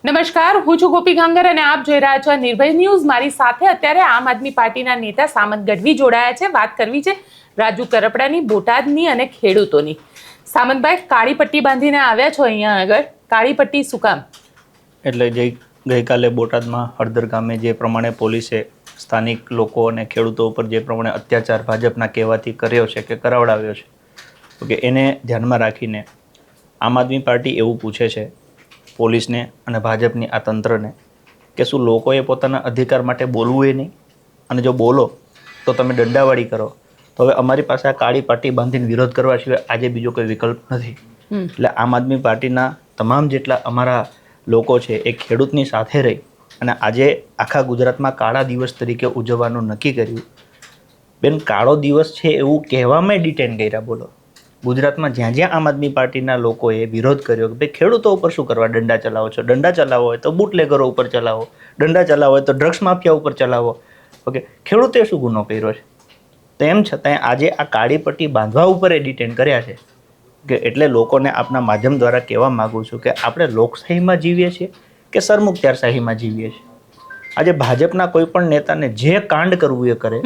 નમસ્કાર, હું છું ગોપી ગાંગર અને આપ જોઈ રહ્યા છો નિર્ભય ન્યૂઝ. મારી સાથે અત્યારે આમ આદમી પાર્ટીના નેતા સામંત ગઢવી જોડાયા છે. વાત કરવી છે રાજુ કરપડાની, બોટાદની અને ખેડૂતોની. સામંતભાઈ, કાળી પટ્ટી બાંધીને આવ્યા છો અહીંયા આગળ. કાળી પટ્ટી શું કામ? એટલે ગઈકાલે બોટાદમાં હળદર ગામે જે પ્રમાણે પોલીસે સ્થાનિક લોકો અને ખેડૂતો ઉપર જે પ્રમાણે અત્યાચાર ભાજપના કહેવાથી કર્યો છે કે કરાવડાવ્યો છે, તો કે એને ધ્યાનમાં રાખીને આમ આદમી પાર્ટી એવું પૂછે છે પોલીસને અને ભાજપની આ તંત્રને કે શું લોકોએ પોતાના અધિકાર માટે બોલવું એ નહીં, અને જો બોલો તો તમે દંડાવાળી કરો. તો હવે અમારી પાસે આ કાળી પટ્ટી બાંધીને વિરોધ કરવા સિવાય આજે બીજો કોઈ વિકલ્પ નથી. એટલે આમ આદમી પાર્ટીના તમામ જેટલા અમારા લોકો છે એ ખેડૂતની સાથે રહી અને આજે આખા ગુજરાતમાં કાળા દિવસ તરીકે ઉજવવાનું નક્કી કર્યું. બેન, કાળો દિવસ છે એવું કહેવામાં ડિટેન કર્યા. બોલો, ગુજરાતમાં જ્યાં જ્યાં આમ આદમી પાર્ટીના લોકોએ વિરોધ કર્યો કે ભાઈ ખેડૂતો ઉપર શું કરવા દંડા ચલાવો છો, દંડા ચલાવો હોય તો બુટલેગરો ઉપર ચલાવો, દંડા ચલાવો હોય તો ડ્રગ્સ માફિયા ઉપર ચલાવો. ઓકે, ખેડૂતે શું ગુનો કર્યો છે? તેમ છતાંય આજે આ કાળી પટ્ટી બાંધવા ઉપર એ ડિટેન કર્યા છે. કે એટલે લોકોને આપના માધ્યમ દ્વારા કહેવા માગું છું કે આપણે લોકશાહીમાં જીવીએ છીએ કે સરમુખત્યારશાહીમાં જીવીએ છીએ. આજે ભાજપના કોઈ પણ નેતાને જે કાંડ કરવું એ કરે.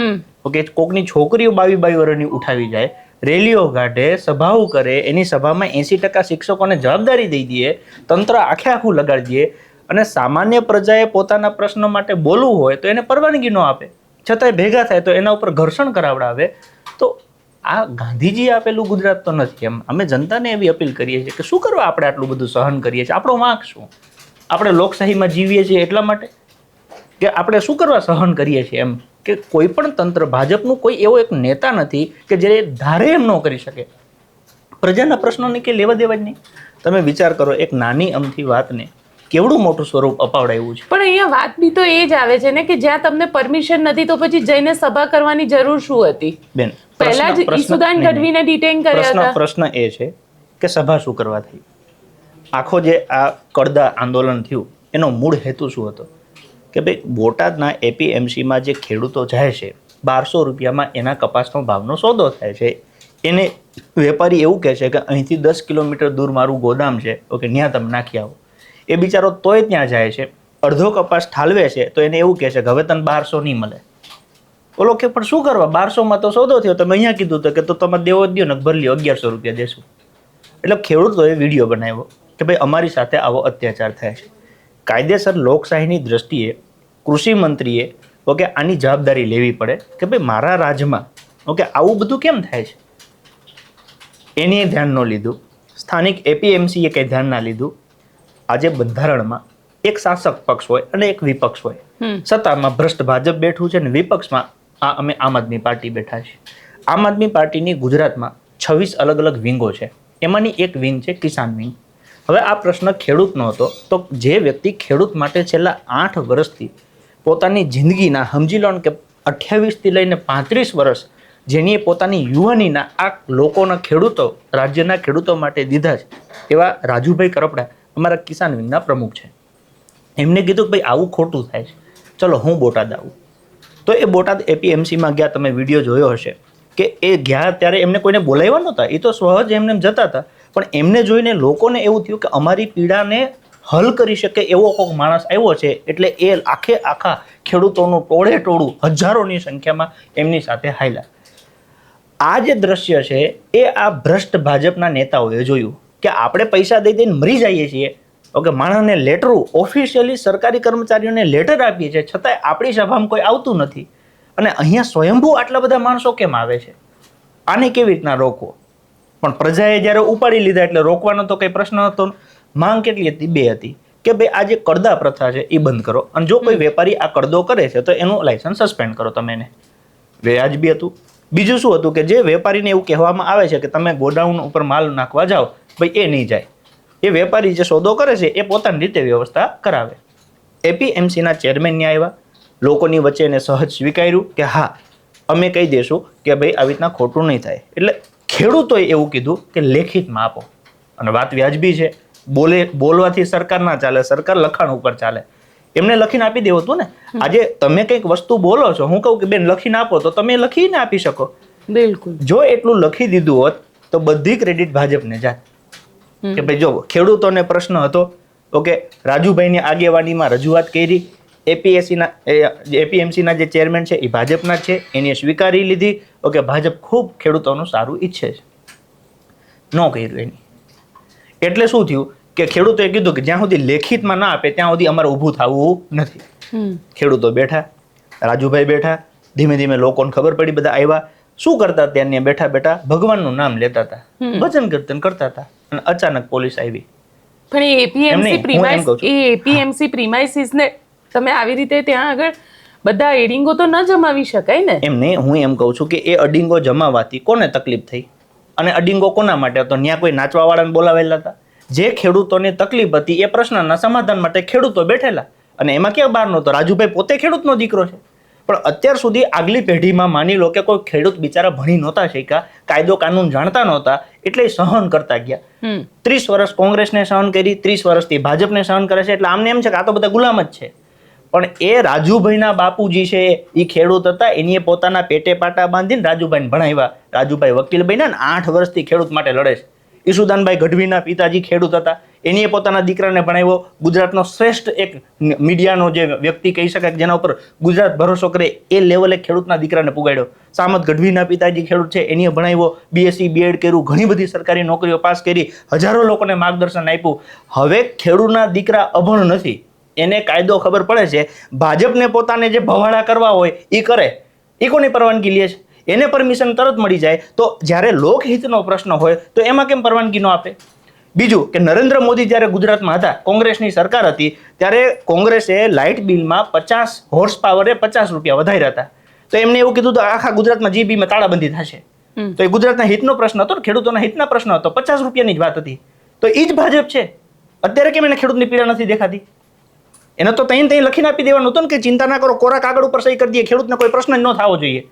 ઓકે, કોકની છોકરીઓ 22 વર્ષની ઉઠાવી જાય, રેલીઓ કાઢે, સભાઓ કરે, એની સભામાં 80% શિક્ષકોને જવાબદારી દઈ દઈએ, તંત્ર આખું લગાડી દઈએ, અને સામાન્ય પ્રજાએ પોતાના પ્રશ્નો માટે બોલવું હોય તો એને પરવાનગી ન આપે, છતાંય ભેગા થાય તો એના ઉપર ઘર્ષણ કરાવડાવે. તો આ ગાંધીજીએ આપેલું ગુજરાત તો નથી. એમ અમે જનતાને એવી અપીલ કરીએ છીએ કે શું કરવા આપણે આટલું બધું સહન કરીએ છીએ? આપણો વાંક શું? આપણે લોકશાહીમાં જીવીએ છીએ એટલા માટે કે આપણે શું કરવા સહન કરીએ છીએ? એમ કે કોઈ પણ તંત્ર, ભાજપનું કોઈ એવો એક નેતા નથી કે જે ધારે એમ ન કરી શકે. પ્રજાના પ્રશ્નોની કે લેવા દેવા જ નહીં. તમે વિચાર કરો, એક નાની અમથી વાતને કેવડું મોટું સ્વરૂપ અપાવડાવ્યું છે. પણ અહીંયા વાત બી તો એ જ આવે છે ને કે જ્યાં તમને પરમિશન નથી તો પછી જઈને સભા કરવાની જરૂર શું હતી? બેન, પહેલા જ ઈસુદાન ગઢવીને ડિટેન કર્યા હતા. પ્રશ્ન એ છે કે સભા શું કરવા થઈ? આખો જે આ કડદા આંદોલન થયું એનો મૂળ હેતુ શું હતો? કે ભાઈ બોટાદના એપીએમસીમાં જે ખેડૂતો જાય છે, 1200 રૂપિયામાં એના કપાસનો ભાવનો સોદો થાય છે. એને વેપારી એવું કહે છે કે અહીંથી 10 કિલોમીટર દૂર મારું ગોદામ છે, ઓકે, ત્યાં તમે નાખી આવો. એ બિચારો તોય ત્યાં જાય છે, અડધો કપાસ ઠાલવે છે, તો એને એવું કહે છે કે હવે તને 1200 નહીં મળે. ઓલો કે પણ શું કરવા, 1200માં તો સોદો થયો, તમે અહીંયા કીધું તો કે તો તમે દેવો જ દો ને, ભરી લ્યો, 1100 રૂપિયા દેશું. એટલે ખેડૂતોએ વિડીયો બનાવ્યો કે ભાઈ અમારી સાથે આવો અત્યાચાર થાય છે. કાયદેસર લોકશાહીની દ્રષ્ટિએ કૃષિ મંત્રીએ ઓકે આની જવાબદારી લેવી પડે કે ભાઈ મારા રાજ્યમાં ઓકે આવું બધું કેમ થાય છે. એની ધ્યાન ન લીધું, સ્થાનિક એપીએમસીએ કંઈ ધ્યાન ના લીધું. આજે બંધારણમાં એક શાસક પક્ષ હોય અને એક વિપક્ષ હોય. સત્તામાં ભ્રષ્ટ ભાજપ બેઠું છે અને વિપક્ષમાં અમે આમ આદમી પાર્ટી બેઠા છીએ. આમ આદમી પાર્ટીની ગુજરાતમાં 26 અલગ અલગ વિંગો છે. એમાંની એક વિંગ છે કિસાન વિંગ. હવે આ પ્રશ્ન ખેડૂતનો હતો, તો જે વ્યક્તિ ખેડૂત માટે છેલ્લા 8 વર્ષથી પોતાની જિંદગીના, સમજી લો કે 28થી લઈને 35 વર્ષ જેની પોતાની યુવાનીના આ લોકોના ખેડૂતો, રાજ્યના ખેડૂતો માટે દીધા છે, એવા રાજુભાઈ કરપડા અમારા કિસાન વિંગના પ્રમુખ છે. એમને કીધું કે ભાઈ આવું ખોટું થાય છે, ચલો હું બોટાદ આવું. તો એ બોટાદ એપીએમસીમાં ગયા. તમે વિડીયો જોયો હશે કે એ ગયા ત્યારે એમને કોઈને બોલાવ્યા નહોતા, એ તો સહજ એમને જતા હતા. પણ એમને જોઈને લોકોને એવું થયું કે અમારી પીડાને હલ કરી શકે એવો કોઈક માણસ આવ્યો છે, એટલે એ આખા ખેડૂતોનું ટોળું હજારોની સંખ્યામાં એમની સાથે હાલ્યા. આ જે દ્રશ્ય છે એ આ ભ્રષ્ટ ભાજપના નેતાઓએ જોયું કે આપણે પૈસા દઈ દઈને મરી જઈએ છીએ. ઓકે, માણસને લેટરું, ઓફિશિયલી સરકારી કર્મચારીઓને લેટર આપીએ છીએ, છતાંય આપણી સભામાં કોઈ આવતું નથી. અને અહીંયા સ્વયંભૂ આટલા બધા માણસો કેમ આવે છે? આને કેવી રીતના રોકવો? પણ પ્રજાએ જ્યારે ઉપાડી લીધા એટલે રોકવાનો તો કંઈ પ્રશ્ન હતો. માંગ કેટલી હતી? 2 હતી કે ભાઈ આ જે કડદા પ્રથા છે એ બંધ કરો, અને જો કોઈ વેપારી આ કડદો કરે છે તો એનું લાયસન્સ સસ્પેન્ડ કરો. તમે એને વ્યાજબી હતું. બીજું શું હતું કે જે વેપારીને એવું કહેવામાં આવે છે કે તમે ગોડાઉન ઉપર માલ નાખવા જાઓ, ભાઈ એ નહીં જાય. એ વેપારી જે સોદો કરે છે એ પોતાની રીતે વ્યવસ્થા કરાવે. એપીએમસીના ચેરમેનને આવ્યા, લોકોની વચ્ચે એને સહજ સ્વીકાર્યું કે હા અમે કહી દઈશું કે ભાઈ આવી રીતના ખોટું નહીં થાય. એટલે ખેડૂતોએ એવું કીધું કે લેખિતમાં આપો, અને વાત વ્યાજબી છે. બોલવાથી સરકાર ના ચાલે, સરકાર લખાણ ઉપર ચાલે. એમને લખીને આપી દેવું હતું ને. આજે તમે કંઈક વસ્તુ બોલો છો, હું કહું કે બેન લખીને આપો, તો તમે લખીને આપી શકો. બિલકુલ. જો એટલું લખી દીધું હોત તો બધી ક્રેડિટ ભાજપને જાત કે ભાઈ જો ખેડૂતોને પ્રશ્ન હતો, ઓકે, રાજુભાઈની આગેવાનીમાં રજૂઆત કરી. એપીએમસીના જે ચેરમેન છે એ ભાજપના છે, એને સ્વીકારી લીધી. ઓકે, ભાજપ ખૂબ ખેડૂતોનું સારું ઈચ્છે છે. ન કર્યું એની. એટલે શું થયું કે ખેડૂતોએ કીધું કે જ્યાં સુધી લેખિતમાં ના આપે ત્યાં સુધી અમારે ઊભું થવું નથી. ખેડૂતો બેઠા, રાજુભાઈ બેઠા, ધીમે ધીમે લોકોને ખબર પડી, બધા આવ્યા. શું કરતા ત્યાં બેઠા બેઠા ભગવાનનું નામ લેતા હતા, ભજન કીર્તન કરતા હતા, અને અચાનક પોલીસ આવી. પણ એપીએમસી પ્રીમાઇસીસને તમે આવી રીતે ત્યાં આગળ બધા એડિંગો તો ન જમાવી શકાય ને. એમ નહીં, હું એમ કહું છું કે એ અડિંગો જમાવાથી કોને તકલીફ થઈ અને અડિંગો કોના માટે હતો? ત્યાં કોઈ નાચવા વાળાને બોલાવેલા હતા? જે ખેડૂતોને તકલીફ હતી એ પ્રશ્નના સમાધાન માટે ખેડૂતો બેઠેલા, અને એમાં ક્યાં બહાર નહોતો? રાજુભાઈ પોતે ખેડૂતનો દીકરો છે, પણ અત્યાર સુધી આગલી પેઢીમાં માની લો કે કોઈ ખેડૂત બિચારા ભણી નહોતા શીખ્યા, કાયદો કાનૂન જાણતા નહોતા, એટલે સહન કરતા ગયા. 30 વર્ષ કોંગ્રેસને સહન કરી, 30 વર્ષથી ભાજપને સહન કરે છે, એટલે આમને એમ છે કે આ તો બધા ગુલામ જ છે. પણ એ રાજુભાઈના બાપુજી છે, એ ખેડૂત હતા, એની પોતાના પેટે પાટા બાંધીને રાજુભાઈને ભણાવ્યા. રાજુભાઈ વકીલ બન્યા ને 8 વર્ષથી ખેડૂત માટે લડે છે. ઈસુદાનભાઈ ગઢવીના પિતાજી ખેડૂત હતા, એની પોતાના દીકરાને ભણાવ્યો. ગુજરાતનો શ્રેષ્ઠ એક મીડિયાનો જે વ્યક્તિ કહી શકાય જેના ઉપર ગુજરાત ભરોસો કરે એ લેવલે ખેડૂતના દીકરાને પુગાડ્યો. સામત ગઢવીના પિતાજી ખેડૂત છે, એની ભણાવ્યો, બીએસસી બીએડ કર્યું, ઘણી બધી સરકારી નોકરીઓ પાસ કરી, હજારો લોકોને માર્ગદર્શન આપ્યું. હવે ખેડૂતના દીકરા અભણ નથી, એને કાયદો ખબર પડે છે. ભાજપને પોતાને જે ભવાડા કરવા હોય એ કરે, એ કોની પરવાનગી લે છે? એને પરમિશન તરત મળી જાય. તો જ્યારે લોકહિતનો પ્રશ્ન હોય તો એમાં કેમ પરવાનગી ન આપે? બીજું કે નરેન્દ્ર મોદી જ્યારે ગુજરાતમાં હતા, કોંગ્રેસની સરકાર હતી, ત્યારે કોંગ્રેસે લાઇટ બિલમાં 50 હોર્સ પાવરે 50 રૂપિયા વધાર્યા હતા. તો એમને એવું કીધું તો આખા ગુજરાતમાં જીબીમાં તાળાબંધી થશે. તો એ ગુજરાતના હિતનો પ્રશ્ન હતો, ખેડૂતોના હિતના પ્રશ્ન હતો, 50 રૂપિયાની જ વાત હતી. તો એ જ ભાજપ છે. અત્યારે કેમ એને ખેડૂતની પીડા નથી દેખાતી? એને તો તઈ લખીને આપી દેવાનું હતું ને કે ચિંતા ના કરો, કોરા કાગળ ઉપર સહી કરી દઈએ, ખેડૂતને કોઈ પ્રશ્ન જ ન થવો જોઈએ.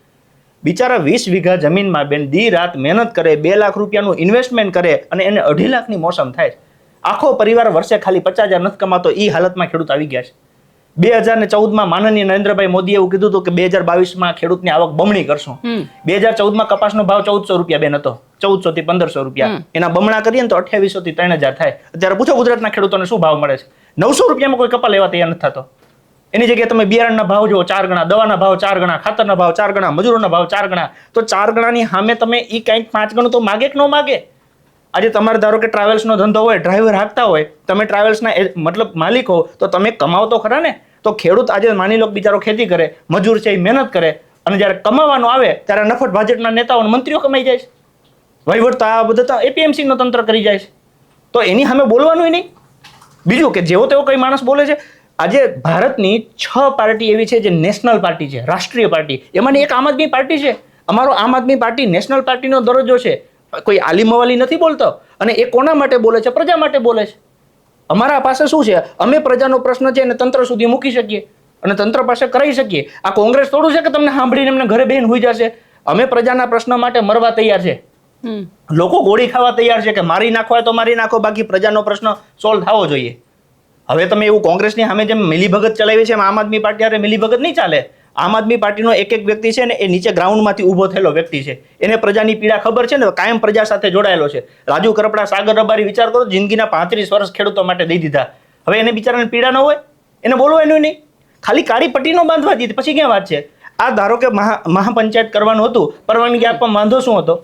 બિચારા 20 વીઘા જમીનમાં બેન દી રાત મહેનત કરે, 2 લાખ રૂપિયાનું ઇન્વેસ્ટમેન્ટ કરે, અને એને 2.5 લાખની મોસમ થાય. આખો પરિવાર વર્ષે ખાલી 50,000 નથી કમાતો, એ હાલતમાં ખેડૂત આવી ગયા છે. 2014માં માનનીય નરેન્દ્રભાઈ મોદીએ એવું કીધું હતું કે 2022માં ખેડૂતની આવક બમણી કરશું. 2014માં કપાસનો ભાવ 1400 રૂપિયા બેન હતો, 1400 થી 1500 રૂપિયા. એના બમણા કરીએ ને તો 2800 થી 3000 થાય. અત્યારે પૂછો ગુજરાતના ખેડૂતોને શું ભાવ મળે છે? 900 રૂપિયામાં કોઈ કપા લેવા તૈયાર નથી થતો. એની જગ્યાએ તમે બિયારણના ભાવ જુઓ 4 ગણા, દવાના ભાવ 4 ગણા, ખાતરના ભાવ 4 ગણા, મજૂરોના ભાવ 4 ગણા. તો 4 ગણાની સામે તમે એ કંઈક 5 ગણું તો માગે કે ન માગે? આજે તમારે ધારો કે ટ્રાવેલ્સનો ધંધો હોય, ડ્રાઈવર હાંકતા હોય, તમે ટ્રાવેલ્સના મતલબ માલિક હો, તો તમે કમાવો તો ખરા ને? તો ખેડૂત આજે માની લો બિચારો ખેતી કરે, મજૂર છે એ મહેનત કરે, અને જ્યારે કમાવાનું આવે ત્યારે નફટ ભાજપના નેતાઓ અને મંત્રીઓ કમાઈ જાય છે. વહીવટ તો આ બધા એપીએમસી નો તંત્ર કરી જાય છે. તો એની સામે બોલવાનું નહીં. બીજું કે જેવો તેવો કઈ માણસ બોલે છે. આજે ભારતની 6 પાર્ટી એવી છે જે નેશનલ પાર્ટી છે, રાષ્ટ્રીય પાર્ટી. એમાંની એક આમ આદમી પાર્ટી છે. અમારો આમ આદમી પાર્ટી નેશનલ પાર્ટીનો દરજ્જો છે. કોઈ આલી મવાલી નથી બોલતો. અને એ કોના માટે બોલે છે? પ્રજા માટે બોલે છે. અમારા પાસે શું છે? અમે પ્રજાનો પ્રશ્ન છે એને તંત્ર સુધી મૂકી શકીએ અને તંત્ર પાસે કરાવી શકીએ. આ કોંગ્રેસ થોડું છે કે તમને સાંભળીને એમને ઘરે બેન હોઈ જશે. અમે પ્રજાના પ્રશ્ન માટે મરવા તૈયાર છે. લોકો ગોળી ખાવા તૈયાર છે કે મારી નાખો હોય તો મારી નાખો, બાકી પ્રજાનો પ્રશ્ન સોલ્વ થવો જોઈએ. હવે તમે એવું કોંગ્રેસની સામે જેમ મિલીભગત ચલાવી છે એમ આમ આદમી પાર્ટી હારે મિલીભગત નહીં ચાલે. આમ આદમી પાર્ટીનો એક વ્યક્તિ છે ને એ નીચે ગ્રાઉન્ડમાંથી ઊભો થયેલો વ્યક્તિ છે. એને પ્રજાની પીડા ખબર છે ને, કાયમ પ્રજા સાથે જોડાયેલો છે. રાજુ કરપડા, સાગર રબારી, વિચાર કરો, જિંદગીના 35 વર્ષ ખેડૂતો માટે દઈ દીધા. હવે એને બિચારાને પીડા ન હોય? એને બોલવાનું નહીં, ખાલી કાળી પટ્ટીનો બાંધવા દીધી, પછી ક્યાં વાત છે? આ ધારો કે મહાપંચાયત કરવાનું હતું, પરવાનગી આપવામાં વાંધો શું હતો?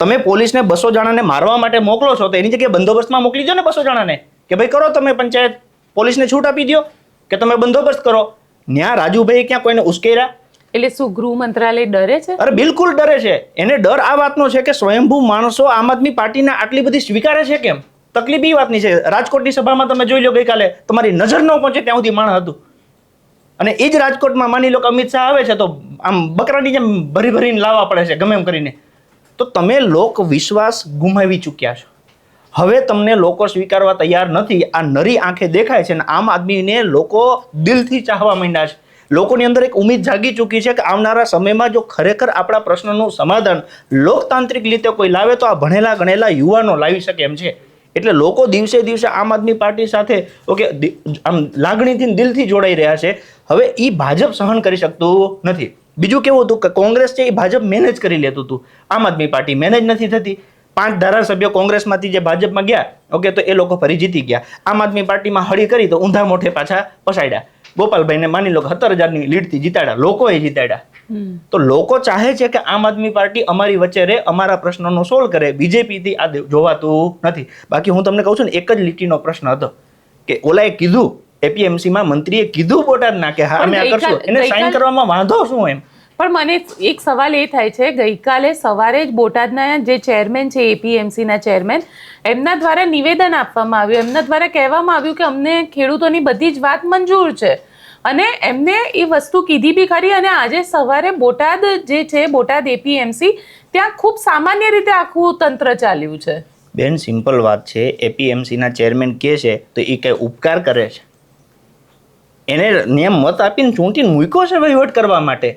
તમે પોલીસને 200 જણાને મારવા માટે મોકલો છો તો એની જગ્યાએ બંદોબસ્તમાં મોકલી દો ને 200 જણાને, કે ભાઈ કરો તમે પંચાયત, પોલીસને છૂટ આપી દો કે તમે બંદોબસ્ત કરો. ન્યા રાજુભાઈ ક્યાં કોઈને ઉશ્કેર્યા? એટલે શું ગૃહ મંત્રાલય ડરે છે? અરે બિલકુલ ડરે છે. એને ડર આ વાતનો છે કે સ્વયંભૂ માણસો આમ આદમી પાર્ટીના આટલી બધી સ્વીકારે છે કેમ? તકલીફ એ વાતની છે. રાજકોટની સભામાં તમે જોઈ લો, ગઈકાલે તમારી નજર ન પહોંચે ત્યાં સુધી માણસ હતું. અને એ જ રાજકોટમાં માની લો કે અમિત શાહ આવે છે તો આમ બકરાની જેમ ભરી ભરીને લાવવા પડે છે ગમે એમ કરીને. તો તમે લોક વિશ્વાસ ગુમાવી ચૂક્યા છો. હવે તમને લોકો સ્વીકારવા તૈયાર નથી. આ નરી આંખે દેખાય છે. અને આમ આદમીને લોકો દિલથી ચાહવા માંડ્યા છે. લોકોની અંદર એક ઉમ્મીદ જાગી ચૂકી છે કે આવનારા સમયમાં જો ખરેખર આપણા પ્રશ્નનું સમાધાન લોકતાંત્રિક રીતે કોઈ લાવે તો આ ભણેલા ગણેલા યુવાનો લાવી શકે એમ છે. એટલે લોકો દિવસે દિવસે આમ આદમી પાર્ટી સાથે આમ લાગણીથી દિલથી જોડાઈ રહ્યા છે. હવે એ ભાજપ સહન કરી શકતું નથી. બીજું કેવું હતું કે કોંગ્રેસ છે એ ભાજપ મેનેજ કરી લેતું હતું, આમ આદમી પાર્ટી મેનેજ નથી થતી. 5 ધારાસભ્યો કોંગ્રેસમાંથી જે ભાજપમાં ગયા, ઓકે, તો એ લોકો ફરી જીતી ગયા. આમ આદમી પાર્ટીમાં હળી કરી તો ઊંધા મોઢે પાછા પસાડ્યા. ગોપાલભાઈને માની લો કે 17,000ની લીડથી જીતાડ્યા, લોકોએ જીતાડ્યા. તો લોકો ચાહે છે કે આમ આદમી પાર્ટી અમારી વચ્ચે રહે, અમારા પ્રશ્નોનો સોલ્વ કરે. બીજેપીથી આ જોવાતું નથી. બાકી હું તમને કહું છું ને, એક જ લીટીનો પ્રશ્ન હતો કે ઓલાએ કીધું, એપીએમસીમાં મંત્રીએ કીધું બોટાદના કે હા અમે આ કરશું, એને સાઈન કરવામાં વાંધો શું એમ? પણ મને એક સવાલ એ થાય છે, ગઈકાલે સવારે જ બોટાદના જે ચેરમેન છે, એપીએમસીના ચેરમેન, એમના દ્વારા નિવેદન આપવામાં આવ્યું, એમના દ્વારા કહેવામાં આવ્યું કે અમને ખેડૂતોની બધી જ વાત મંજૂર છે, અને એમને એ વસ્તુ કીધી બી ખરી. અને આજે સવારે બોટાદ જે છે, બોટાદ એપીએમસી, ત્યાં ખૂબ સામાન્ય રીતે આખું તંત્ર ચાલ્યું છે. બેન, સિમ્પલ વાત છે, એપીએમસીના ચેરમેન કહે છે તો એ કઈ ઉપકાર કરે છે? એને નિયમ મત આપીને ચૂંટીને મૂક્યો છે વહીવટ કરવા માટે.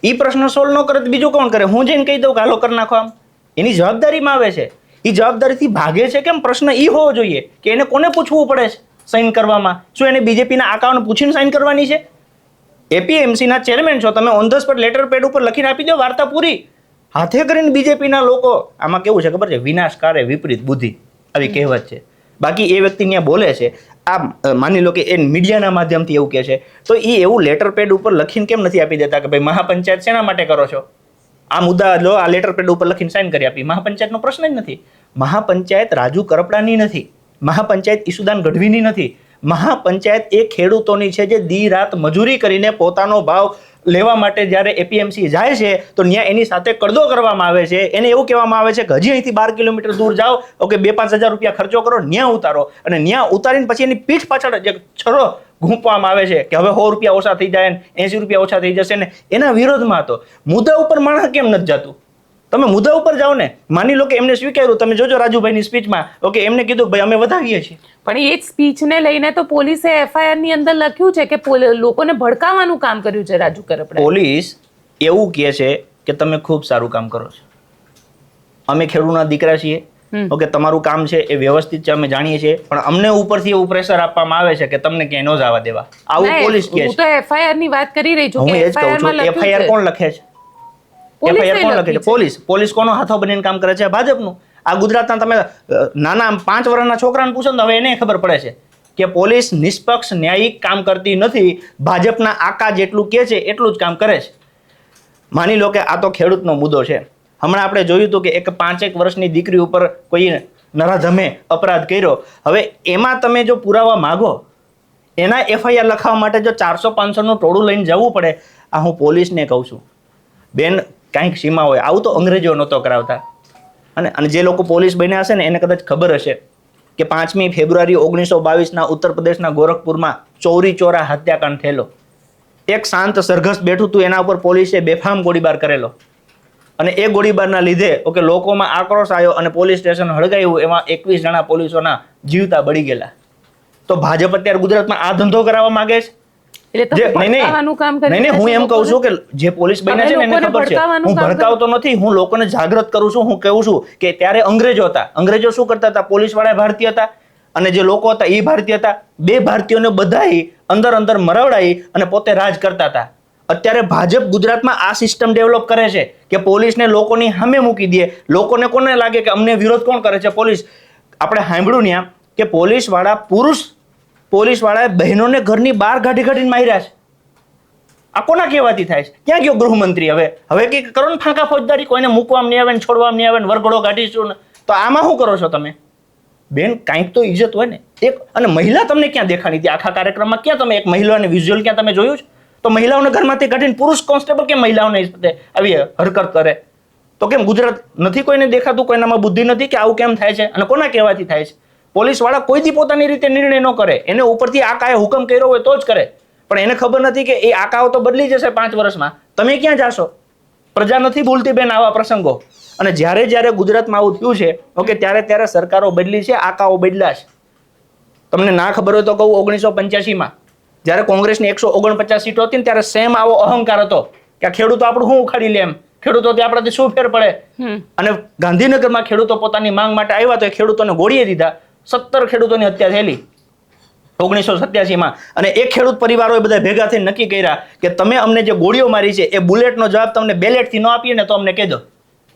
એ પ્રશ્ન સોલ્વ ન કરે તો બીજું કોણ કરે? હું જઈને કહી દઉં કે હાલો કરી નાખો આમ? એની જવાબદારીમાં આવે છે. એ જવાબદારીથી ભાગે છે કેમ? પ્રશ્ન એ હોવો જોઈએ કે એને કોને પૂછવું પડે છે સાઇન કરવામાં? શું એને બીજેપીના આકાઓને પૂછીને સાઇન કરવાની છે? એપીએમસીના ચેરમેન છો તમે, on the spot letter pad ઉપર લખીને આપી દો, વાર્તા પૂરી. હાથે કરીને બીજેપીના લોકો, આમાં કેવું છે ખબર છે, વિનાશકારે વિપરીત બુદ્ધિ, આવી કહેવત છે. બાકી એ વ્યક્તિ ત્યાં બોલે છે, આ માની લો કે એ મીડિયાના માધ્યમથી એવું કહે છે, તો એ એવું લેટર પેડ ઉપર લખીને કેમ નથી આપી દેતા કે ભાઈ મહાપંચાયત શેના માટે કરો છો? આ મુદ્દા લો, આ લેટર પેડ ઉપર લખીને સાઇન કરી આપી. મહાપંચાયતનો પ્રશ્ન જ નથી. મહાપંચાયત રાજુ કરપડાની નથી, મહાપંચાયત ઈસુદાન ગઢવીની નથી. મહાપંચાયત એ ખેડૂતોની છે જે દી રાત મજૂરી કરીને પોતાનો ભાવ લેવા માટે જ્યારે એપીએમસી જાય છે તો ત્યાં એની સાથે કડદો કરવામાં આવે છે. એને એવું કહેવામાં આવે છે કે હજી અહીંથી 12 કિલોમીટર દૂર જાઓ, ઓકે, 2-5 હજાર રૂપિયા ખર્ચો કરો, ન્યા ઉતારો, અને ન્યા ઉતારીને પછી એની પીઠ પાછળ જે છરો ઘૂંપવામાં આવે છે કે હવે 100 રૂપિયા ઓછા થઈ જાય, 80 રૂપિયા ઓછા થઈ જશે ને. એના વિરોધમાં તો મુદ્દા ઉપર માણસ કેમ નથી જતું? તમે મુદ્દા ઉપર જાઓ ને. માની લો કે એમને સ્વીકાર્યું, તમે જોજો રાજુભાઈની સ્પીચમાં, ઓકે, એમને કીધું ભાઈ અમે વધાવીએ છીએ. પણ એ જ સ્પીચને લઈને તો પોલીસે એફઆઈઆર ની અંદર લખ્યું છે કે લોકોને ભડકાવવાનું કામ કર્યું છે રાજુ કરપડા. પોલીસ એવું કહે છે કે તમે ખૂબ સારું કામ કરો છો, અમે ખેડૂતના દીકરા છીએ, ઓકે, તમારું કામ છે એ વ્યવસ્થિત છે, અમે જાણીએ છીએ, પણ અમને ઉપરથી એવું પ્રેશર આપવામાં આવે છે કે તમને ક્યાંય ન જવા દેવા. આવું પોલીસ કહે છે. હું તો એફઆઈઆર ની વાત કરી રહી છું. હું એ જ કહું છું, એફઆઈઆર કોણ લખે છે? એફઆઈઆર કોણ લખે છે? પોલીસ. પોલીસ કોનો હાથો બનીને કામ કરે છે? ભાજપનું. આ ગુજરાતના તમે નાના 5 વર્ષના છોકરાને પૂછો તો હવે એને ખબર પડે છે કે પોલીસ નિષ્પક્ષ ન્યાયિક કામ કરતી નથી. ભાજપના આકા જેટલું કહે છે એટલું જ કામ કરે છે. માની લો કે આ તો ખેડૂતનો મુદ્દો છે. હમણાં આપણે જોયું હતું કે એક 5 વર્ષની દીકરી ઉપર કોઈ નરાધમે અપરાધ કર્યો. હવે એમાં તમે જો પુરાવા માગો, એના એફઆઈઆર લખાવવા માટે જો 400-500નું ટોળું લઈને જવું પડે, આ હું પોલીસને કહું છું બેન, કાંઈક સીમા હોય. આવું તો અંગ્રેજો નહોતો કરાવતા. અને જે લોકો પોલીસ બન્યા હશે ને એને કદાચ ખબર હશે કે 5મી ફેબ્રુઆરી 1922ના ઉત્તર પ્રદેશના ગોરખપુરમાં ચોરી ચોરા હત્યાકાંડ થયેલો. એક શાંત સરઘસ બેઠું હતું, એના ઉપર પોલીસે બેફામ ગોળીબાર કરેલો, અને એ ગોળીબારના લીધે ઓકે લોકોમાં આક્રોશ આવ્યો અને પોલીસ સ્ટેશન હળગાવ્યું. એમાં 21 જણા પોલીસોના જીવતા બળી ગયેલા. તો ભાજપ અત્યારે ગુજરાતમાં આ ધંધો કરાવવા માંગે છે? નહીં, હું એમ કહું છું કે જે પોલીસ બન્યા છે ને એને ખબર છે. હું ભડકાવતો નથી, હું લોકોને જાગૃત કરું છું. હું કહું છું કે ત્યારે અંગ્રેજો હતા. અંગ્રેજો શું કરતા હતા? પોલીસ વાળા ભારતીય હતા અને જે લોકો હતા એ ભારતીય હતા. 2 ભારતીયોને બધાઈ અંદર મરવડાઈ અને પોતે રાજ કરતા હતા. અત્યારે ભાજપ ગુજરાતમાં આ સિસ્ટમ ડેવલપ કરે છે કે પોલીસને લોકોની સામે મૂકી દે. લોકોને કોને લાગે કે અમને વિરોધ કોણ કરે છે? પોલીસ. આપણે સાંભળ્યું ત્યાં કે પોલીસ વાળાએ બહેનોને ઘરની બહાર કાઢીને માર્યા છે. આ કોના કહેવાથી થાય છે? ક્યાં ગયો ગૃહમંત્રી? હવે કે કરો ને ફાંકા ફોજદારી, કોઈને મૂકવામાં નહીં આવે ને છોડવામાં નહીં આવે ને વરઘોડો કાઢીશું ને. તો આમાં શું કરો છો તમે બેન? કાંઈક તો ઇજ્જત હોય ને. અને મહિલા તમને ક્યાં દેખાણી હતી આખા કાર્યક્રમમાં? ક્યાં તમે એક મહિલાને વિઝ્યુઅલ ક્યાં તમે જોયું છે? તો મહિલાઓને ઘરમાંથી કાઢીને પુરુષ કોન્સ્ટેબલ કેમ મહિલાઓને આવી હરકત કરે? તો કેમ ગુજરાત નથી કોઈને દેખાતું? કોઈનામાં બુદ્ધિ નથી કે આવું કેમ થાય છે અને કોના કહેવાથી થાય છે? પોલીસ વાળા કોઈ દી પોતાની રીતે નિર્ણય ન કરે. એને ઉપરથી આકાએ હુકમ કર્યો હોય તો જ કરે, પણ એને ખબર નથી કે એ આકાઓ તો બદલી જશે 5 વર્ષમાં. તમે ક્યાં જાશો? પ્રજા નથી ભૂલતી બેન આવા પ્રસંગો. અને જ્યારે ગુજરાતમાં આવું થયું છે, ઓકે, ત્યારે સરકારો બદલી છે, આકાઓ બદલ્યા છે. તમને ના ખબર હોય તો કહું, 1985માં જ્યારે કોંગ્રેસની 149 સીટો હતી ને ત્યારે સેમ આવો અહંકાર હતો કે આ ખેડૂતો આપણું શું ઉખાડી લે એમ, ખેડૂતોથી આપણાથી શું ફેર પડે. અને ગાંધીનગરમાં ખેડૂતો પોતાની માંગ માટે આવ્યા તો એ ખેડૂતોને ગોળીએ દીધા. 17 ખેડૂતોની હત્યા થયેલી 1987માં. અને એ ખેડૂત પરિવારોએ બધા ભેગા થઈને નક્કી કર્યા કે તમે અમને જે ગોળીઓ મારી છે એ બુલેટનો જવાબ તમને બેલેટથી ન આપીએ ને તો અમને કહી દો.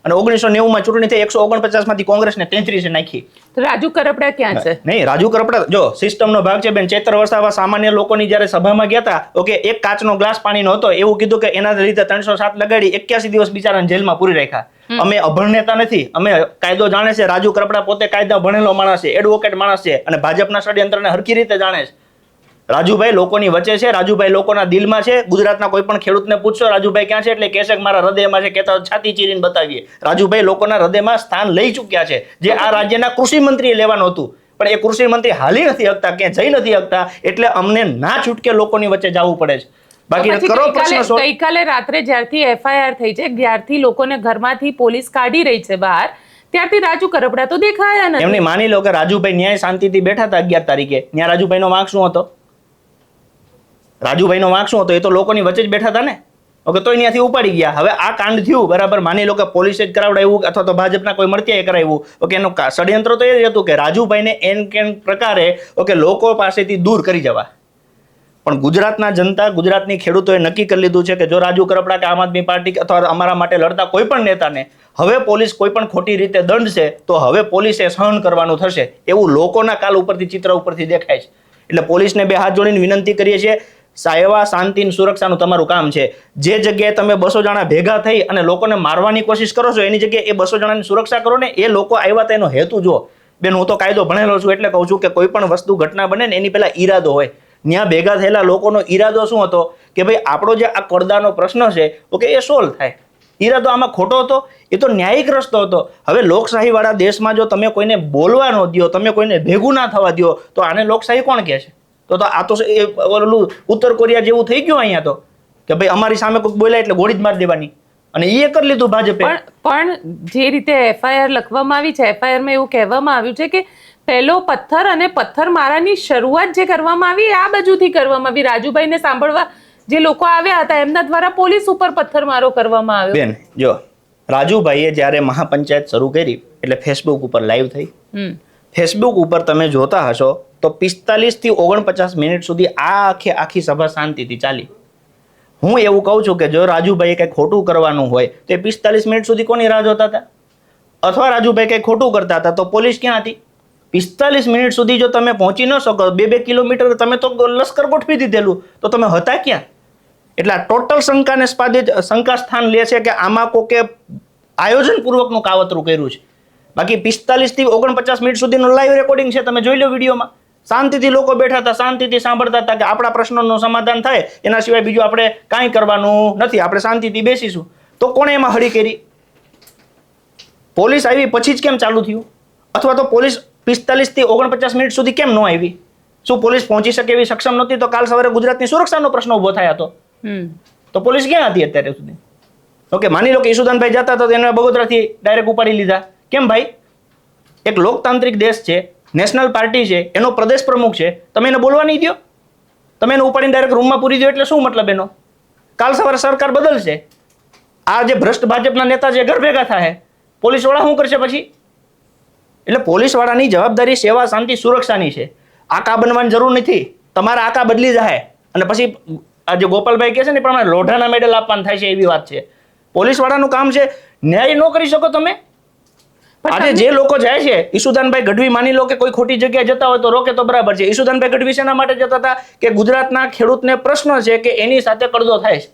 અને 1990માં ચૂંટણી થઈ 149 માંથી કોંગ્રેસને 33 નાખી. તો રાજુ કરપડા ક્યાં છે? નહીં, રાજુ કરપડા જો સિસ્ટમનો ભાગ છે બેન. ચેતર વસાવા સામાન્ય લોકોની જ્યારે સભામાં ગયા હતા, ઓકે, એક કાચનો ગ્લાસ પાણીનો હતો, એવું કીધું કે એના લીધે 307 લગાડી 81 દિવસ બિચારાને જેલમાં પૂરી રાખ્યા. અમે અભણ નેતા નથી, અમે કાયદો જાણે છે. રાજુ કરપડા પોતે કાયદા ભણેલો માણસ છે, એડવોકેટ માણસ છે અને ભાજપના ષડયંત્રને હરખી રીતે જાણે છે. રાજુભાઈ લોકોની વચ્ચે છે, રાજુભાઈ લોકોના દિલમાં છે. ગુજરાતના કોઈ પણ ખેડૂતને પૂછશો રાજુભાઈ ક્યાં છે એટલે કહેશે કે મારા હૃદયમાં છે, કહેતા છાતી ચીરીને બતાવીએ. રાજુભાઈ લોકોના હૃદયમાં સ્થાન લઈ ચૂક્યા છે, જે આ રાજ્યના કૃષિ મંત્રીએ લેવાનું હતું, પણ એ કૃષિ મંત્રી હાલી નથી શકતા, ક્યાંય જઈ નથી શકતા, એટલે અમને ના છૂટકે લોકોની વચ્ચે જવું પડે છે. બાકી કરો પ્રશ્ન. ગઈકાલે રાત્રે જ્યારથી એફઆઈઆર થઈ છે, જ્યારથી લોકોને ઘરમાંથી પોલીસ કાઢી રહી છે બહાર, ત્યારથી રાજુ કરપડા તો દેખાયા નથી. એમની માની લો કે રાજુભાઈ ન્યાય શાંતિથી બેઠા હતા 11 તારીખે, ત્યાં રાજુભાઈનો વાંક શું હતો? રાજુભાઈનો વાંક શું હતો? એ તો લોકોની વચ્ચે જ બેઠા હતા ને. ઓકે, તો ત્યાંથી ઉપાડી ગયા. હવે આ કાંડ થયું બરાબર, માની લો કે પોલીસે જ કરાવડાવ્યું અથવા તો ભાજપના કોઈ મળતિયાએ કરાવ્યું. ઓકે, એનું ષડયંત્ર તો એ જ હતું કે રાજુભાઈને એન કેન પ્રકારે ઓકે લોકો પાસેથી દૂર કરી જવા. પણ ગુજરાતના જનતા, ગુજરાતની ખેડૂતોએ નક્કી કરી લીધું છે કે જો રાજુ કરપડા કે આમ આદમી પાર્ટી અથવા અમારા માટે લડતા કોઈ પણ નેતાને હવે પોલીસ કોઈ પણ ખોટી રીતે દંડશે તો હવે પોલીસે સહન કરવાનું થશે, એવું લોકોના કાલ ઉપરથી ચિત્ર ઉપરથી દેખાય છે. એટલે પોલીસને બે હાથ જોડીને વિનંતી કરીએ છીએ, સેવા, શાંતિ અને સુરક્ષાનું તમારું કામ છે. જે જગ્યાએ તમે 200 જણા ભેગા થઈ અને લોકોને મારવાની કોશિશ કરો છો, એની જગ્યાએ એ 200 જણાની સુરક્ષા કરો ને. એ લોકો આવ્યા તેનો હેતુ જો. બેન, હું તો કાયદો ભણેલો છું એટલે કહું છું કે કોઈ પણ વસ્તુ ઘટના બને ને એની પહેલા ઈરાદો હોય. ત્યાં ભેગા થયેલા લોકોનો ઈરાદો શું હતો કે ભાઈ આપણો જે આ કડદાનો પ્રશ્ન છે ઓકે એ સોલ્વ થાય. ઈરાદો આમાં ખોટો હતો, એ તો ન્યાયિક રસ્તો હતો. હવે લોકશાહીવાળા દેશમાં જો તમે કોઈને બોલવા ન દો, તમે કોઈને ભેગું ના થવા દો, તો આને લોકશાહી કોણ કહે છે? તો આ તો ઓલું ઉત્તર કોરિયા જેવું થઈ ગયું અહીંયા તો, કે ભાઈ અમારી સામે કોઈ બોલ્યા એટલે ગોળી જ મારી દેવાની, અને એ કરી લીધું ભાજપે. પણ જે રીતે એફઆઈઆર લખવામાં આવી છે, એફઆઈઆરમાં એવું કહેવામાં આવ્યું છે કે પહેલો પથ્થર અને પથ્થરમારાની શરૂઆત જે કરવામાં આવી આ બાજુથી કરવામાં આવી. રાજુભાઈને સાંભળવા જે લોકો આવ્યા હતા એમના દ્વારા પોલીસ ઉપર પથ્થરમારો કરવામાં આવ્યો. બેન જો, રાજુભાઈએ જ્યારે મહાપંચાયત શરૂ કરી એટલે ફેસબુક ઉપર લાઈવ થઈ. ફેસબુક ઉપર તમે જોતા હશો તો 45 થી 49 મિનિટ સુધી આખી સભા શાંતિથી ચાલી. હું એવું કહું છું કે જો રાજુભાઈએ કંઈ ખોટું કરવાનું હોય તો 45 મિનિટ સુધી કોની રાહ જોતા હતા? અથવા રાજુભાઈ કંઈ ખોટું કરતા હતા તો પોલીસ ક્યાં હતી? 45 મિનિટ સુધી જો તમે પહોંચી ન શકો, 2 કિલોમીટર તમે તો લશ્કર ગોઠવી દીધેલું, તો તમે હતા ક્યાં? એટલે આ ટોટલ શંકા સ્થાન લે છે કે આમાં કોકે આયોજનપૂર્વકનું કાવતરું કર્યું છે. બાકી 45 થી 49 મિનિટ સુધીનું લાઈવ રેકોર્ડિંગ છે, તમે જોઈ લો વિડીયોમાં. શાંતિથી લોકો બેઠા હતા, શાંતિથી સાંભળતા હતા કે આપણા પ્રશ્નોનું સમાધાન થાય, એના સિવાય બીજું આપણે કાંઈ કરવાનું નથી, આપણે શાંતિથી બેસીશું. તો કોણે એમાં હળી કરી? પોલીસ આવી પછી જ કેમ ચાલુ થયું? અથવા તો પોલીસ 45 થી 49 મિનિટ સુધી કેમ ન આવી? શું પોલીસ પહોંચી શકે એવી સક્ષમ નહોતી? તો કાલ સવારે ગુજરાતની સુરક્ષાનો પ્રશ્ન ઉભો થયા હતો. તો પોલીસ ક્યાં હતી અત્યારે સુધી? ઓકે, માની લો કે ઈસુદાનભાઈ જતા હતા તો એને બગોદરાથી ડાયરેક્ટ ઉપાડી લીધા. કેમ ભાઈ? એક લોકતાંત્રિક દેશ છે, નેશનલ પાર્ટી છે, એનો પ્રદેશ પ્રમુખ છે, તમે એને બોલવા નહીં દો? તમે એને ઉપાડીને ડાયરેક્ટ રૂમમાં પૂરી દો એટલે શું મતલબ એનો? કાલ સવારે સરકાર બદલશે, આ જે ભ્રષ્ટ ભાજપના નેતા છે ઘર ભેગા થાય, પોલીસવાળા શું કરશે પછી? એટલે પોલીસવાળાની જવાબદારી સેવા, શાંતિ, સુરક્ષાની છે. આકા બનવાની જરૂર નથી. તમારા આકા બદલી જાય અને પછી આ જે ગોપાલભાઈ કહે છે ને એ પ્રમાણે લોઢાના મેડલ આપવાના થાય છે એવી વાત છે. પોલીસવાળાનું કામ છે. ન્યાય ન કરી શકો તમે? આજે જે લોકો જાય છે, ઈસુદાનભાઈ ગઢવી માની લો કે કોઈ ખોટી જગ્યાએ જતા હોય તો રોકે તો બરાબર છે. ઈસુદાનભાઈ ગઢવી શેના માટે જતા હતા? કે ગુજરાતના ખેડૂતને પ્રશ્ન છે કે એની સાથે કડદો થાય છે,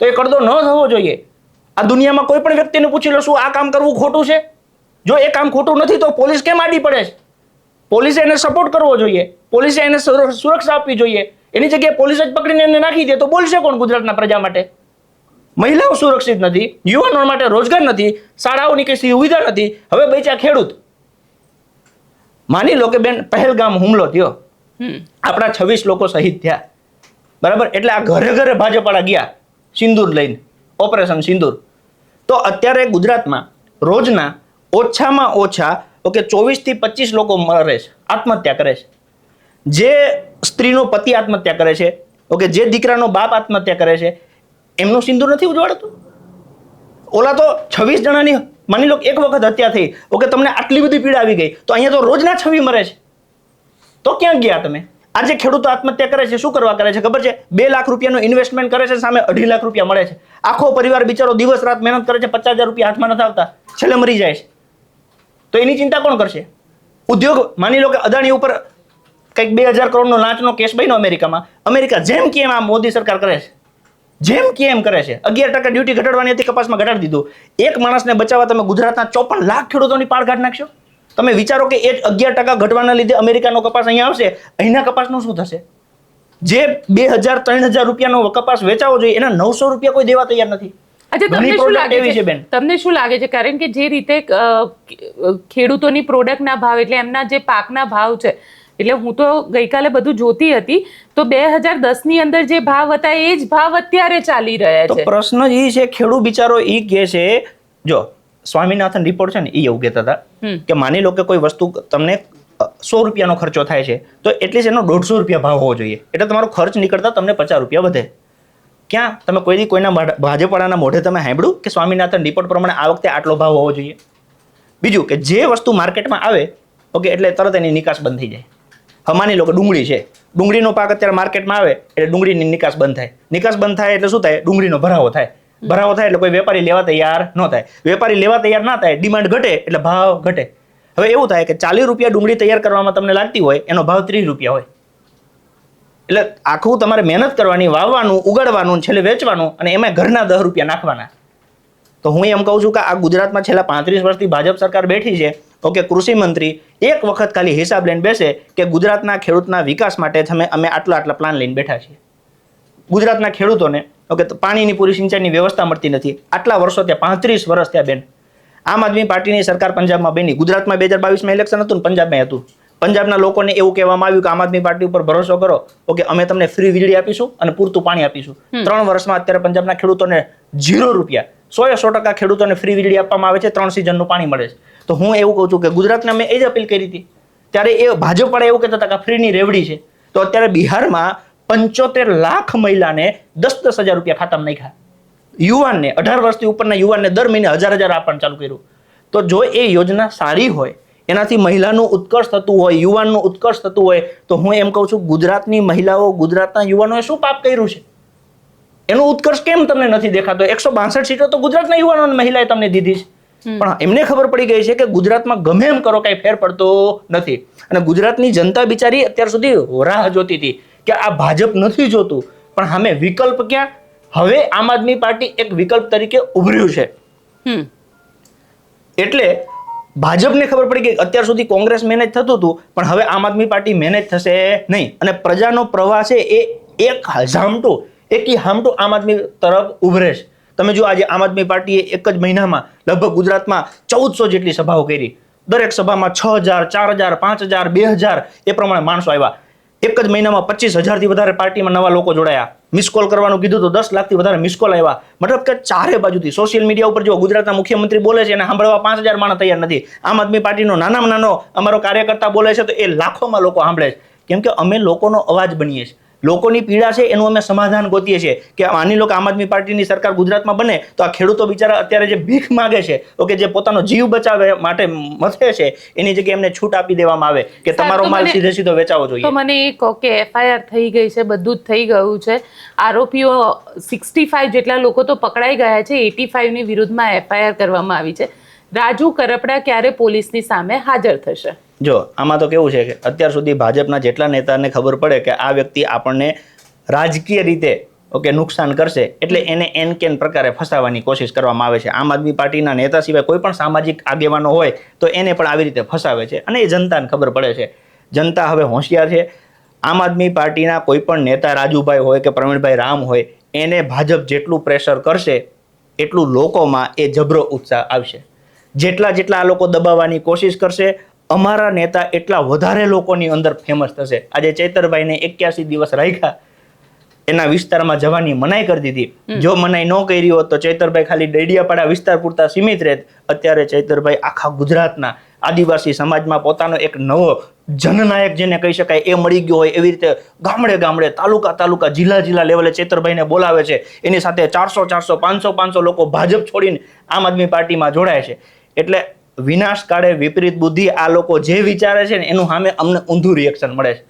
તો એ કડદો ન થવો જોઈએ. આ દુનિયામાં કોઈ પણ વ્યક્તિને પૂછી લો, શું આ કામ કરવું ખોટું છે? જો એ કામ ખોટું નથી તો પોલીસ કેમ આડી પડે છે? પોલીસે એને સપોર્ટ કરવો જોઈએ, પોલીસે એને સુરક્ષા આપવી જોઈએ. એની જગ્યાએ પોલીસ જ પકડીને એને નાખી દે તો બોલશે કોણ ગુજરાતના પ્રજા માટે? મહિલાઓ સુરક્ષિત નથી, યુવાનો માટે રોજગાર નથી, શાળાઓની કઈ સુવિધા નથી. હવે બેચા ખેડૂત, માની લો કે બેન પહેલગામ હુમલો થયો, આપણા 26 લોકો શહીદ થયા, બરાબર? એટલે આ ઘરે ઘરે ભાજપવાળા ગયા સિંદૂર લઈને, ઓપરેશન સિંદૂર. તો અત્યારે ગુજરાતમાં રોજના ઓછામાં ઓછા ઓકે 24 થી 25 લોકો મરે છે, આત્મહત્યા કરે છે. જે સ્ત્રીનો પતિ આત્મહત્યા કરે છે, ઓકે, જે દીકરાનો બાપ આત્મહત્યા કરે છે, એમનું સિંદૂર નથી ઉજવાડતું? ઓલા તો 26 જણાની માની લો એક વખત હત્યા થઈ, ઓકે, તમને આટલી બધી પીડા આવી ગઈ, તો અહીંયા તો રોજના 26 મરે છે. તો ક્યાં ગયા તમે? આજે ખેડૂતો આત્મહત્યા કરે છે, શું કરવા કરે છે ખબર છે? 2 લાખ રૂપિયાનું ઇન્વેસ્ટમેન્ટ કરે છે, સામે 2.5 લાખ રૂપિયા મળે છે. આખો પરિવાર બિચારો દિવસ રાત મહેનત કરે છે, 50,000 રૂપિયા હાથમાં નથી આવતા, છેલ્લે મરી જાય છે. તો એની ચિંતા કોણ કરશે? ઉદ્યોગ, માની લો કે અદાણી ઉપર કંઈક 2,000 કરોડનો લાંચનો કેસ બન્યો અમેરિકામાં. અમેરિકા જેમ કે એમ આ મોદી સરકાર કરે છે, જેમ કે એમ કરે છે. 11% ડ્યુટી ઘટાડવાની હતી, કપાસમાં ઘટાડી દીધું. એક માણસને બચાવવા તમે ગુજરાતના 54 લાખ ખેડૂતોની પાળ કાઢી નાખશો. તમે વિચારો કે એ 11% ઘટવાના લીધે અમેરિકાનો કપાસ અહીંયા આવશે, અહીંના કપાસનું શું થશે? જે 2,000-3,000 રૂપિયાનો કપાસ વેચાવો જોઈએ એના 900 રૂપિયા કોઈ દેવા તૈયાર નથી. તમને શું લાગે છે? કારણ કે જે રીતે ખેડૂતોની પ્રોડક્ટના ભાવ એટલે એમના જે પાકના ભાવ છે, એટલે હું તો ગઈકાલે બધું જોતી હતી તો 2010ની અંદર જે ભાવ હતા એ જ ભાવ અત્યારે ચાલી રહ્યા છે. તો પ્રશ્ન એ છે, ખેડૂત બિચારો એ કહે છે, જો સ્વામિનાથન રિપોર્ટ છે ને એ એવું કહેતા હતા કે માની લો કે કોઈ વસ્તુ તમને 100 રૂપિયાનો ખર્ચો થાય છે તો એટલીસ્ટ એનો 150 રૂપિયા ભાવ હોવો જોઈએ. એટલે તમારો ખર્ચ નીકળતા તમને 50 રૂપિયા વધે. ક્યાં તમે કોઈના ભાજપવાળાના મોઢે તમે સાંભળ્યું કે સ્વામિનાથન રિપોર્ટ પ્રમાણે આ વખતે આટલો ભાવ હોવો જોઈએ? બીજું કે જે વસ્તુ માર્કેટમાં આવે ઓકે એટલે તરત એની નિકાસ બંધ થઈ જાય. માની લો કે ડુંગળી છે, ડુંગળીનો પાક અત્યારે માર્કેટમાં આવે એટલે ડુંગળીની નિકાસ બંધ થાય. નિકાસ બંધ થાય એટલે શું થાય? ડુંગળીનો ભરાવો થાય. ભરાવો થાય એટલે કોઈ વેપારી લેવા તૈયાર ન થાય. વેપારી લેવા તૈયાર ના થાય, ડિમાન્ડ ઘટે એટલે ભાવ ઘટે. હવે એવું થાય કે 40 રૂપિયા ડુંગળી તૈયાર કરવામાં તમને લાગતી હોય, એનો ભાવ 30 રૂપિયા હોય. એટલે આખું તમારે મહેનત કરવાની, વાવવાનું, ઉગાડવાનું, છેલ્લે વેચવાનું, અને એમાં ઘરના 10 રૂપિયા નાખવાના. તો હું એમ કહું છું કે આ ગુજરાતમાં છેલ્લા 35 વર્ષથી ભાજપ સરકાર બેઠી છે. ઓકે, કૃષિ મંત્રી એક વખત ખાલી હિસાબ લઈને બેસે કે ગુજરાતના ખેડૂતના વિકાસ માટે અમે આટલા પ્લાન લઈને બેઠા છીએ. ગુજરાતના ખેડૂતોને ઓકે પાણીની પૂરી સિંચાઈની વ્યવસ્થા મળતી નથી. આટલા વર્ષો ત્યાં 35 વર્ષ ત્યાં બેન. આમ આદમી પાર્ટીની સરકાર પંજાબમાં બની. ગુજરાતમાં 2022માં ઇલેક્શન હતું ને પંજાબમાં હતું. પંજાબના લોકોને એવું કહેવામાં આવ્યું કે આમ આદમી પાર્ટી ઉપર ભરોસો કરો, ઓકે અમે તમને ફ્રી વીજળી આપીશું અને પૂરતું પાણી આપીશું. 3 વર્ષમાં અત્યારે પંજાબના ખેડૂતોને 0 રૂપિયા, 100% ખેડૂતોને ફ્રી વીજળી આપવામાં આવે છે, 3 સિઝનનું પાણી મળે છે. તો હું એવું કહું છું કે ગુજરાતને અમે એ જ અપીલ કરી હતી ત્યારે એ ભાજપવાળા એવું કહેતા હતા કે ફ્રીની રેવડી છે. તો અત્યારે બિહારમાં 75 લાખ મહિલાને 10,000 રૂપિયા ખાતામાં નાખ્યા. યુવાનને 18 વર્ષથી ઉપરના યુવાનને દર મહિને 1,000 આપવાનું ચાલુ કર્યું. તો જો એ યોજના સારી હોય, એનાથી મહિલાનું ઉત્કર્ષ થતું હોય, યુવાનનું ઉત્કર્ષ થતું હોય, તો હું એમ કહું છું ગુજરાતની મહિલાઓ, ગુજરાતના યુવાનોએ શું પાપ કર્યું છે? એનો ઉત્કર્ષ કેમ તમને નથી દેખાતો? 162 સીટો તો ગુજરાતના યુવાનોને મહિલાએ તમને દીધી છે. પણ એમને ખબર પડી ગઈ છે કે ગુજરાતમાં ગમે એમ કરો કઈ ફેર પડતો નથી. અને ગુજરાતની જનતા બિચારી અત્યાર સુધી રાહ જોતી હતી કે આ ભાજપ નથી જોતું, પણ સામે વિકલ્પ ક્યાં? હવે આમ આદમી પાર્ટી એક વિકલ્પ તરીકે ઉભર્યું છે. એટલે ભાજપને ખબર પડી ગઈ અત્યાર સુધી કોંગ્રેસ મેનેજ થતું હતું, પણ હવે આમ આદમી પાર્ટી મેનેજ થશે નહીં. અને પ્રજાનો પ્રવાહ છે એ એકી હામટું આમ આદમી તરફ ઉભરે છે. તમે જો આજે આમ આદમી પાર્ટીએ એક જ મહિનામાં લગભગ ગુજરાતમાં 1400 જેટલી સભાઓ કરી. દરેક સભામાં 6,000, 4,000, 5,000, 2,000 એ પ્રમાણે માણસો આવ્યા. એક જ મહિનામાં 25,000થી વધારે પાર્ટીમાં નવા લોકો જોડાયા. મિસ કોલ કરવાનું કીધું તો 10 લાખથી વધારે મિસ કોલ આવ્યા. મતલબ કે ચારે બાજુથી સોશિયલ મીડિયા ઉપર જો ગુજરાતના મુખ્યમંત્રી બોલે છે એને સાંભળવા 5,000 માણસ તૈયાર નથી. આમ આદમી પાર્ટીનો નાનામાં નાનો અમારો કાર્યકર્તા બોલે છે તો એ લાખોમાં લોકો સાંભળે છે. કેમ કે અમે લોકોનો અવાજ બનીએ છીએ. લોકોની પીડા છે એનું અમે સમાધાન ગોતીએ છીએ. કે માની લો કે આમ આદમી પાર્ટીની સરકાર ગુજરાતમાં બને તો આ ખેડૂતો બિચારા અત્યારે જે ભીખ માગે છે, ઓકે જે પોતાનો જીવ બચાવે માટે મથે છે, એની જગ્યાએ એમને છૂટ આપી દેવામાં આવે કે તમારો માલ સીધો વેચાવો જોઈએ. તો મને એ કહો કે FIR થઈ ગઈ છે, બધું જ થઈ ગયું છે, આરોપીઓ 65 જેટલા લોકો તો પકડાઈ ગયા છે, 85ની વિરુદ્ધમાં FIR કરવામાં આવી છે. રાજુ કરપડા ક્યારે પોલીસની સામે હાજર થશે? જો આમાં તો કેવું છે કે અત્યાર સુધી ભાજપના જેટલા નેતાને ખબર પડે કે આ વ્યક્તિ આપણને રાજકીય રીતે ઓકે નુકસાન કરશે એટલે એને એન કેન પ્રકારે ફસાવવાની કોશિશ કરવામાં આવે છે. આમ આદમી પાર્ટીના નેતા સિવાય કોઈ પણ સામાજિક આગેવાનો હોય તો એને પણ આવી રીતે ફસાવે છે અને એ જનતાને ખબર પડે છે. જનતા હવે હોશિયાર છે. આમ આદમી પાર્ટીના કોઈ પણ નેતા રાજુભાઈ હોય કે પ્રવીણભાઈ રામ હોય એને ભાજપ જેટલું પ્રેશર કરશે એટલું લોકોમાં એ જબરો ઉત્સાહ આવશે. જેટલા આ લોકો દબાવવાની કોશિશ કરશે અમારા નેતા એટલા વધારે લોકોની અંદર ફેમસ થશે. આજે ચૈતરભાઈને 81 દિવસ રાખ્યા, એના વિસ્તારમાં જવાની મનાઈ કરી દીધી. જો મનાઈ ન કરી હોત તો ચૈતરભાઈ ખાલી ડેડિયાપાડા વિસ્તાર પૂરતા સીમિત રહેત. અત્યારે ચૈતરભાઈ આખા ગુજરાતના આદિવાસી સમાજમાં પોતાનો એક નવો જનનાયક જેને કહી શકાય એ મળી ગયો હોય એવી રીતે ગામડે તાલુકા જિલ્લા લેવલે ચૈતરભાઈને બોલાવે છે. એની સાથે 400 500 લોકો ભાજપ છોડીને આમ આદમી પાર્ટીમાં જોડાય છે. એટલે વિનાશ કાળે વિપરીત બુદ્ધિ આ લોકો જે વિચારે છે ને એનું સામે અમને ઊંધું રિએક્શન મળે છે.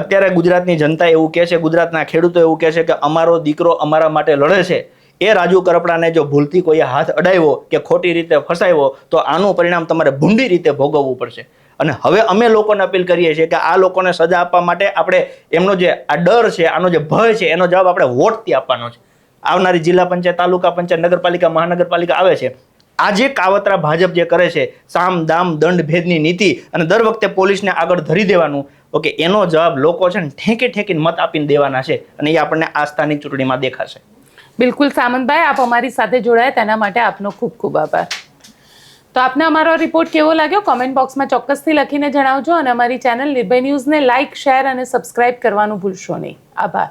અત્યારે ગુજરાતની જનતા એવું કહે છે, ગુજરાતના ખેડૂતો એવું કહે છે કે અમારો દીકરો અમારા માટે લડે છે. એ રાજુ કરપડાને જો ભૂલથી કોઈએ હાથ અડાવ્યો કે ખોટી રીતે ફસાવ્યો તો આનું પરિણામ તમારે ભૂંડી રીતે ભોગવવું પડશે. અને હવે અમે લોકોને અપીલ કરીએ છીએ કે આ લોકોને સજા આપવા માટે આપણે એમનો જે આ ડર છે, આનો જે ભય છે, એનો જવાબ આપણે વોટથી આપવાનો છે. આવનારી જિલ્લા પંચાયત, તાલુકા પંચાયત, નગરપાલિકા, મહાનગરપાલિકા આવે છે, આ જે કાવતરા ભાજપ જે કરે છે, સામ દામ દંડ ભેદની નીતિ અને દર વખતે પોલીસને આગળ ધરી દેવાનું, ઓકે, એનો જવાબ લોકો છે ને ઠેકીને મત આપીને દેવાના છે. અને એ આપણને આ સ્થાનિક ચૂંટણીમાં દેખાશે. બિલકુલ સામંતભાઈ, આપ અમારી સાથે જોડાયા તેના માટે આપનો ખૂબ ખૂબ આભાર. તો આપને અમારો રિપોર્ટ કેવો લાગ્યો કોમેન્ટ બોક્સમાં ચોક્કસથી લખીને જણાવજો અને અમારી ચેનલ નિર્ભય ન્યૂઝને લાઇક, શેર અને સબસ્ક્રાઇબ કરવાનું ભૂલશો નહીં. આભાર.